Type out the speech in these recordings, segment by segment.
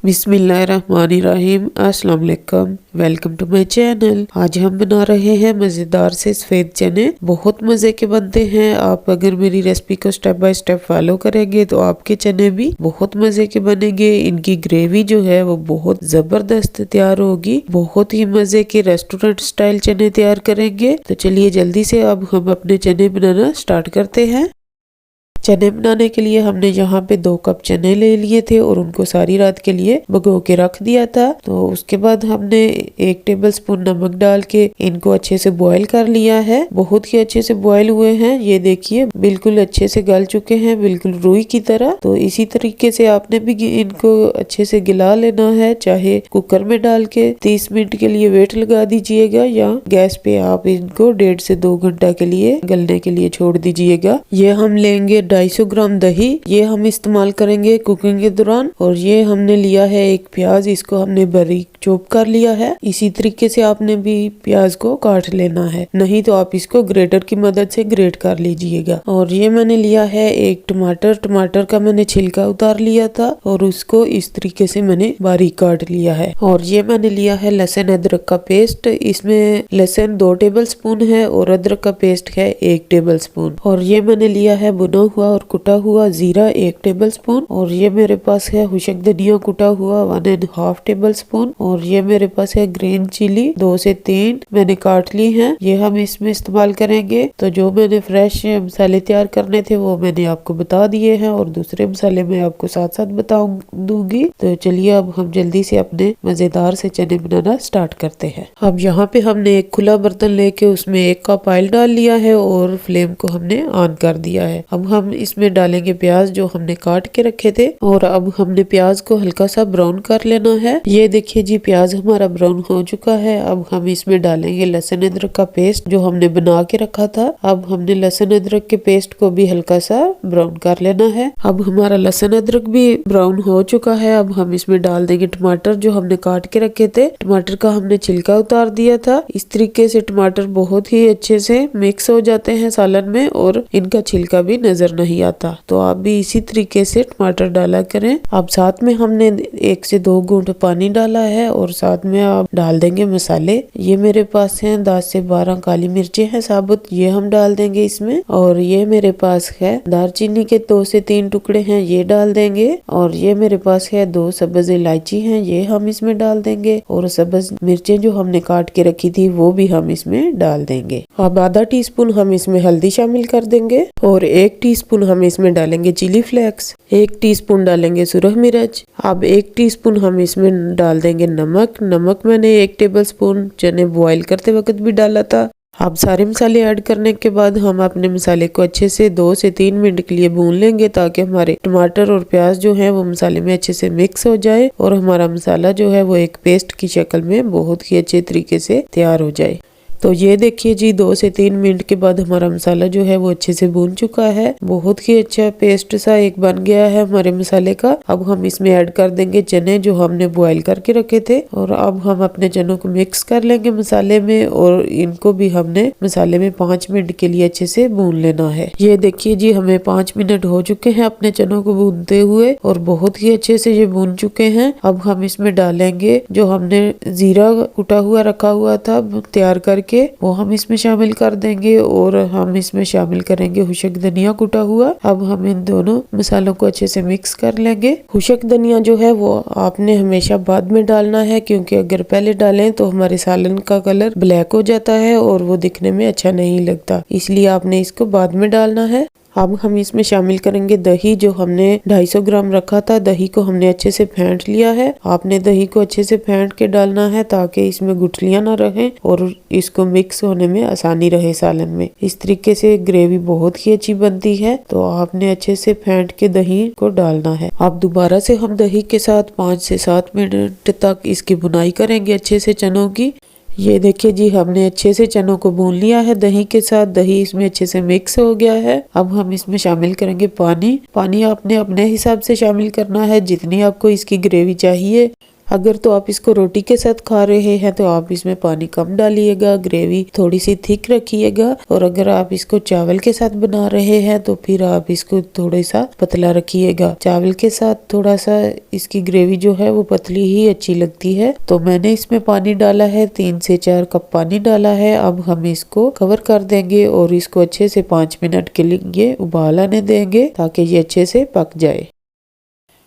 बिस्मिल्लाहिर्रहमानिर्रहीम। अस्सलाम वालेकुम। Welcome to my channel. आज हम बना रहे हैं मज़ेदार से सफ़ेद चने। बहुत मज़े के बनते हैं। आप अगर मेरी रेसिपी को स्टेप बाय स्टेप फॉलो करेंगे तो आपके चने भी बहुत मज़े के बनेंगे। इनकी ग्रेवी जो है वो बहुत ज़बरदस्त तैयार होगी। बहुत ही मज़े के रेस्टोरेंट स्टाइल चने तैयार करेंगे। तो चलिए जल्दी से अब हम अपने चने बनाना स्टार्ट करते हैं। चने बनाने के लिए हमने यहाँ पे 2 कप चने ले लिए थे और उनको सारी रात के लिए भिगो के रख दिया था। तो उसके बाद हमने 1 टेबलस्पून नमक डाल के इनको अच्छे से बॉईल कर लिया है। बहुत ही अच्छे से बॉईल हुए हैं। ये देखिए बिल्कुल अच्छे से गल चुके हैं, बिल्कुल रुई की तरह। तो इसी तरीके से आपने भी इनको अच्छे से गिला लेना है। चाहे कुकर में डाल के 30 मिनट के लिए वेट लगा दीजिएगा या गैस पे आप इनको 1.5 से 2 घंटा के लिए गलने के लिए छोड़ दीजिएगा। ये हम लेंगे 250 ग्राम दही। ये हम इस्तेमाल करेंगे कुकिंग के दौरान। और ये हमने लिया है 1 प्याज, इसको हमने बारीक चॉप कर लिया है। इसी तरीके से आपने भी प्याज को काट लेना है, नहीं तो आप इसको ग्रेटर की मदद से ग्रेट कर लीजिएगा। और ये मैंने लिया है 1 टमाटर। टमाटर का मैंने छिलका उतार लिया था और उसको इस तरीके से मैंने बारीक काट लिया है। और ये मैंने लिया है लहसुन अदरक का पेस्ट। इसमें लहसुन 2 टेबलस्पून है और अदरक का पेस्ट है 1 टेबलस्पून। और ये मैंने लिया है भुना हुआ और कुटा हुआ जीरा 1 टेबलस्पून। और ये मेरे पास है खुशक धनिया कुटा हुआ 1.5 टेबलस्पून। और ये मेरे पास है ग्रीन चिली 2 से 3 मैंने काट ली हैं। ये हम इसमें इस्तेमाल करेंगे। तो जो मैंने फ्रेश मसाले तैयार करने थे वो मैंने आपको बता दिए हैं और दूसरे मसाले मैं आपको साथ साथ दूंगी। तो चलिए अब हम जल्दी से अपने मजेदार से चने बनाना स्टार्ट करते हैं। अब यहाँ पे हमने एक खुला बर्तन लेके उसमें 1 कप ऑयल डाल लिया है और फ्लेम को हमने ऑन कर दिया है। अब हम इसमें डालेंगे प्याज जो हमने काट के रखे थे। और अब हमने प्याज को हल्का सा ब्राउन कर लेना है। ये देखिए जी प्याज हमारा ब्राउन हो चुका है। अब हम इसमें डालेंगे लहसुन अदरक का पेस्ट जो हमने बना के रखा था। अब हमने लहसुन अदरक के पेस्ट को भी हल्का सा ब्राउन कर लेना है। अब हमारा लहसुन अदरक भी ब्राउन हो चुका है। अब हम इसमें डाल देंगे टमाटर जो हमने काट के रखे थे। टमाटर का हमने छिलका उतार दिया था। इस तरीके से टमाटर बहुत ही अच्छे से मिक्स हो जाते हैं सालन में और इनका छिलका भी नजर नहीं आता। तो आप भी इसी तरीके से टमाटर डाला करें। अब साथ में हमने 1 से 2 घूंट पानी डाला है और साथ में आप डाल देंगे मसाले। ये मेरे पास हैं 10 से 12 काली मिर्चें हैं साबुत, ये हम डाल देंगे इसमें। और ये मेरे पास है दालचीनी के 2 से 3 टुकड़े हैं, ये डाल देंगे। और ये मेरे पास है 2 सब्ज इलायची हैं, ये हम इसमें डाल देंगे। और सब्ज मिर्चें जो हमने काट के रखी थी वो भी हम इसमें डाल देंगे। अब आधा टीस्पून हम इसमें हल्दी शामिल कर देंगे और 1 टीस्पून हम इसमें डालेंगे चिली फ्लेक्स, 1 टीस्पून डालेंगे सुरख मिर्च। अब 1 टीस्पून हम इसमें डाल देंगे नमक। नमक मैंने 1 टेबलस्पून चने बॉईल करते वक्त भी डाला था। अब सारे मसाले ऐड करने के बाद हम अपने मसाले को अच्छे से 2 से 3 मिनट के लिए भून लेंगे ताकि हमारे टमाटर और प्याज जो है वो मसाले में अच्छे से मिक्स हो जाए और हमारा मसाला जो है वो एक पेस्ट की शक्ल में बहुत ही अच्छे तरीके से तैयार हो जाए। तो ये देखिए जी 2 से 3 मिनट के बाद हमारा मसाला जो है वो अच्छे से भून चुका है। बहुत ही अच्छा पेस्ट सा एक बन गया है हमारे मसाले का। अब हम इसमें ऐड कर देंगे चने जो हमने बॉईल करके रखे थे। और अब हम अपने चनों को मिक्स कर लेंगे मसाले में और इनको भी हमने मसाले में 5 मिनट के लिए अच्छे से भून लेना है। ये देखिए जी हमें 5 मिनट हो चुके हैं अपने चनों को भूनते हुए और बहुत ही अच्छे से ये भून चुके हैं। अब हम इसमें डालेंगे जो हमने जीरा कुटा हुआ रखा हुआ था तैयार करके, वो हम इसमें शामिल कर देंगे। और हम इसमें शामिल करेंगे खुशक धनिया कुटा हुआ। अब हम इन दोनों मसालों को अच्छे से मिक्स कर लेंगे। खुशक धनिया जो है वो आपने हमेशा बाद में डालना है क्योंकि अगर पहले डालें तो हमारे सालन का कलर ब्लैक हो जाता है और वो दिखने में अच्छा नहीं लगता, इसलिए आपने इसको बाद में डालना है। अब हम इसमें शामिल करेंगे दही जो हमने 250 ग्राम रखा था। दही को हमने अच्छे से फेंट लिया है। आपने दही को अच्छे से फेंट के डालना है ताकि इसमें गुठलियां ना रहें और इसको मिक्स होने में आसानी रहे सालन में। इस तरीके से ग्रेवी बहुत ही अच्छी बनती है। तो आपने अच्छे से फेंट के दही को डालना है। अब दोबारा से हम दही के साथ 5 से 7 मिनट तक इसकी बुनाई करेंगे अच्छे से चनों की। ये देखिए जी हमने अच्छे से चनों को भून लिया है दही के साथ। दही इसमें अच्छे से मिक्स हो गया है। अब हम इसमें शामिल करेंगे पानी। पानी आपने अपने हिसाब से शामिल करना है जितनी आपको इसकी ग्रेवी चाहिए। अगर तो आप इसको रोटी के साथ खा रहे हैं तो आप इसमें पानी कम डालिएगा, ग्रेवी थोड़ी सी थिक रखिएगा। और अगर आप इसको चावल के साथ बना रहे हैं तो फिर आप इसको थोड़ा सा पतला रखिएगा। चावल के साथ थोड़ा सा इसकी ग्रेवी जो है वो पतली ही अच्छी लगती है। तो मैंने इसमें पानी डाला है, 3 से 4 कप पानी डाला है। अब हम इसको कवर कर देंगे और इसको अच्छे से 5 मिनट के लिए उबाल आने देंगे ताकि ये अच्छे से पक जाए।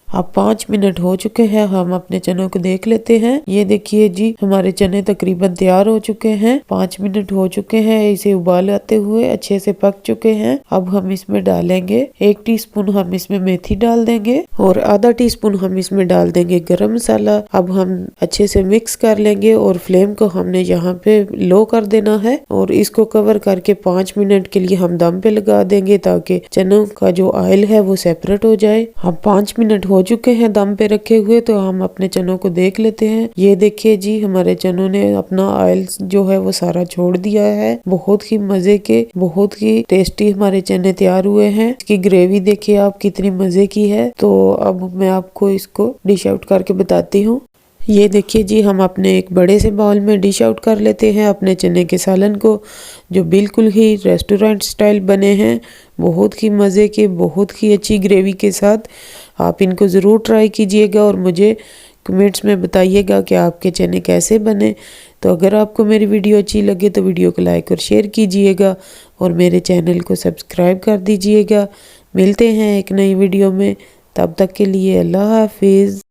अब 5 मिनट हो चुके हैं, हम अपने चनों को देख लेते हैं। ये देखिए जी, हमारे चने तकरीबन तैयार हो चुके हैं। 5 मिनट हो चुके हैं इसे उबाल आते हुए, अच्छे से पक चुके हैं। अब हम इसमें डालेंगे 1 टीस्पून हम इसमें मेथी डाल देंगे और आधा टीस्पून हम इसमें डाल देंगे गरम मसाला। अब हम अच्छे से मिक्स कर लेंगे और फ्लेम को हमने यहाँ पे लो कर देना है और इसको कवर करके 5 मिनट के लिए हम दम पे लगा देंगे ताकि चनों का जो ऑयल है वो सेपरेट हो जाए। अब 5 मिनट हो चुके हैं दम पे रखे हुए, तो हम अपने चनों को देख लेते हैं। ये देखिए जी, हमारे चनों ने अपना ऑयल जो है वो सारा छोड़ दिया है। बहुत ही मजे के, बहुत ही टेस्टी हमारे चने तैयार हुए हैं। इसकी ग्रेवी देखिए आप कितनी मजे की है। तो अब मैं आपको इसको डिश आउट करके बताती हूँ। ये देखिए जी, हम अपने एक बड़े से बाउल में डिश आउट कर लेते हैं अपने चने के सालन को, जो बिल्कुल ही रेस्टोरेंट स्टाइल बने हैं। बहुत ही मज़े के, बहुत ही अच्छी ग्रेवी के साथ। आप इनको ज़रूर ट्राई कीजिएगा और मुझे कमेंट्स में बताइएगा कि आपके चने कैसे बने। तो अगर आपको मेरी वीडियो अच्छी लगे तो वीडियो को लाइक और शेयर कीजिएगा और मेरे चैनल को सब्सक्राइब कर दीजिएगा। मिलते हैं एक नई वीडियो में, तब तक के लिए अल्लाह हाफिज़।